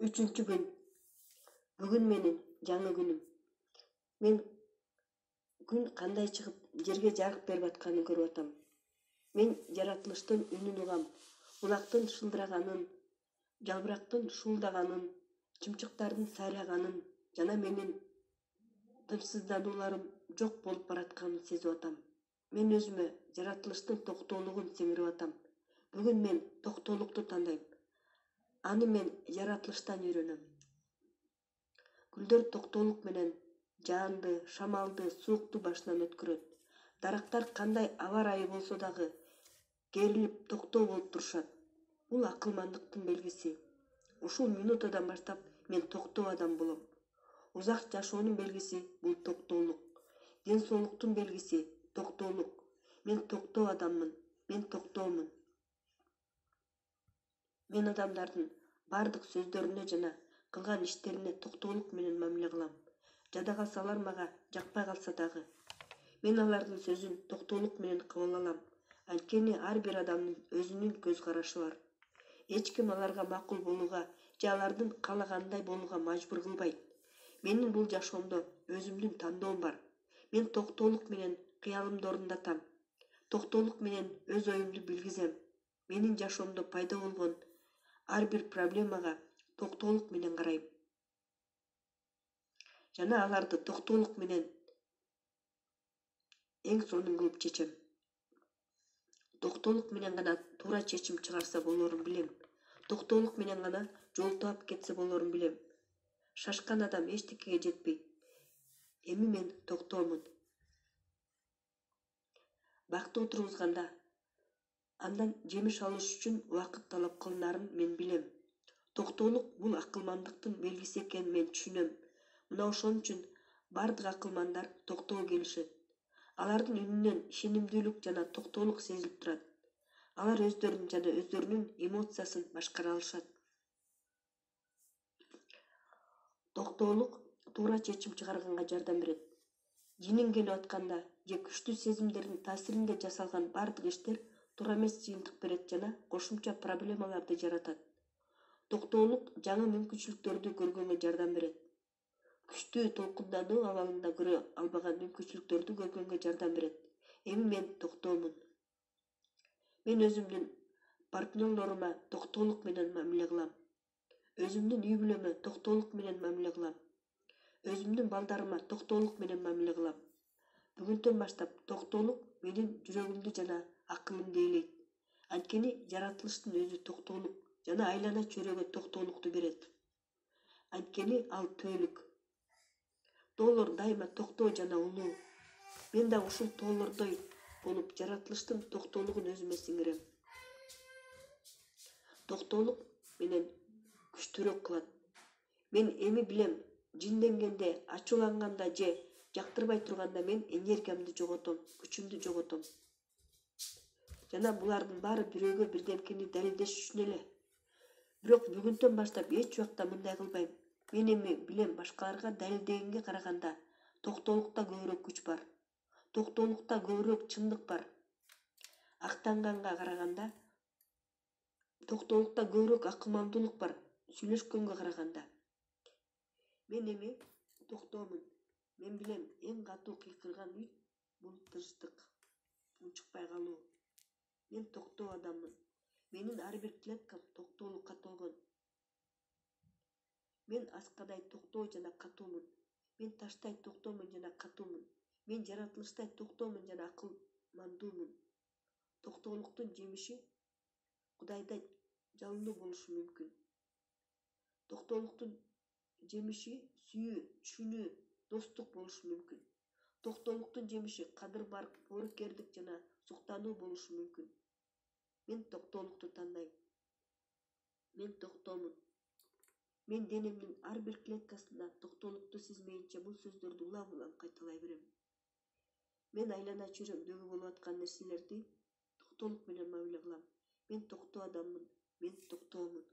Üçüncü gün. Бүгүн менин жаңы күнүм. Мен күн кандай чыгып жерге жарык берип атканын көрүп атам. Мен жаратылыштын үнүн угам. Булактын шылдыраганын, жалбырактын шуулдаганын, чымчыктардын сайраганын жана менин тынчсызданууларым жок болуп баратканын сезип атам. Мен өзүмө жаратылыштын токтоолугун сиңирип атам. Бүгүн мен токтоолукту тандайм. Аны мен жаратылыштан үйрөнөм. Гүлдөр токтоолук менен жаанды, шамалды, суукту башынан өткөрөт. Дарактар кандай аба ырайы болсо дагы керилип токтоо болуп турушат. Бул акылмандыктын белгиси. Ушул минутадан баштап мен токтоо адам болом. Узак жашоонун белгиси бул токтоолук. Ден соолуктун белгиси токтоолук. Мен токтоо адаммын. Мен токтоомун. Мен адамдардын бардык сөздөрүнө жана кылган иштерине токтоолук менен мамиле кылам. Жада калса алар мага жакпай калса дагы. Мен алардын сөзүн токтоолук менен кабыл алам. Анткени ар бир адамдын өзүнүн көз карашы бар. Эч ким аларга макул болууга же алардын каалагандай болууга мажбур кылбайт. Менин бул жашоомдо өзүмдүн тандоом бар. Мен токтоолук менен кыялымды орундатам. Токтоолук менен өз оюмду билгизем. Менин жашоомдо пайда болгон ар бир проблемага токтоолук менен карайм. Жана аларды токтоолук менен эң сонун кылып чечем. Токтоолук менен гана туура чечим чыгарса болоорун билем. Токтоолук менен гана жол таап кетсе болоорун билем. Шашкан адам эчтекеге жетпейт. Эми мен токтоомун. Бакты отургузганда андан жемиш алыш үчүн убакыт талап кылынарын мен билем. Токтоолук бул акылмандыктын белгиси экенин мен түшүнөм. Мына ошон үчүн бардык акылмандар токтоого келишет. Алардын үнүнөн ишенимдүүлүк жана токтоолук сезилип турат. Алар өздөрүн жана өздөрүнүн эмоциясын башкара алышат. Токтоолук туура чечим чыгарганга жардам берет. Жиниң келип атканда же күчтүү сезимдердин таасиринде жасалган бардык иштер туура эмес жыйынтык берет жана кошумча проблемаларды жаратат. Токтоолук жаңы мүмкүнчүлүктөрдү көргөнгө жардам берет. Күчтүү толкундануу абалында көрө албаган мүмкүнчүлүктөрдү көргөнгө жардам берет. Эми мен токтоомун. Мен өзүмдүн партнерлорума токтоолук менен мамиле кылам. Өзүмдүн үй бүлөмө токтоолук менен мамиле кылам. Өзүмдүн балдарыма токтоолук менен мамиле кылам. Бүгүнтөн баштап токтоолук менин жүрөгүмдү жана акылымды ээлейт. Анткени жаратылыштын өзү токтоолук жана айлана чөйрөгө токтоолукту берет. Анткени ал тоолук. Тоолор дайыма токтоо жана улуу. Мен да ушул тоолордой болуп жаратылыштын токтоолугун өзүмө сиңирем. Токтоолук менен күчтүүрөөк кылат. Мен эми билем, жинденгенде, ачууланганда же жактырбай турганда мен энергиямды жоготом, күчүмдү жоготом. Жана булардын баары бирөөгө бирдемкени далилдеш үчүн эле. Бирок бүгүнтөн баштап эч убакта мындай кылбайм. Мен эми билем, башкаларга далилдегенге караганда токтоолукта көбүрөөк күч бар. Токтоолукта көбүрөөк чындык бар. Актанганга караганда токтоолукта көбүрөөк акылмандуулук бар, сүйлөшкөнгө караганда. Мен эми токтоомун. Мен билем, эң катуу кыйкырган үн бул тынчтык, унчукпай калуу. Мен токтоо адаммын. Менин ар бир клеткам токтоолукка толгон. Мен аскадай токтоо жана катуумун. Мен таштай токтоомун жана катуумун. Мен жаратылыштай токтоомун жана акылмандуумун. Токтоолуктун жемиши Кудайда жалынуу болушу мүмкүн. Токтоолуктун жемиши сүйүү, түшүнүү, достук болушу мүмкүн. Токтоолуктун жемиши кадыр-барк, боорукердик жана суктануу болушу мүмкүн. Мен токтоолукту тандайм. Мен токтоомун. Мен денемдин ар бир клеткасында токтоолукту сезмейинче бул сөздөрдү улам-улам кайталай берем. Мен айлана чөйрөмдөгү болуп аткан нерселерди токтоолук менен мамиле кылам. Мен токтоо адаммын. Мен токтоомун.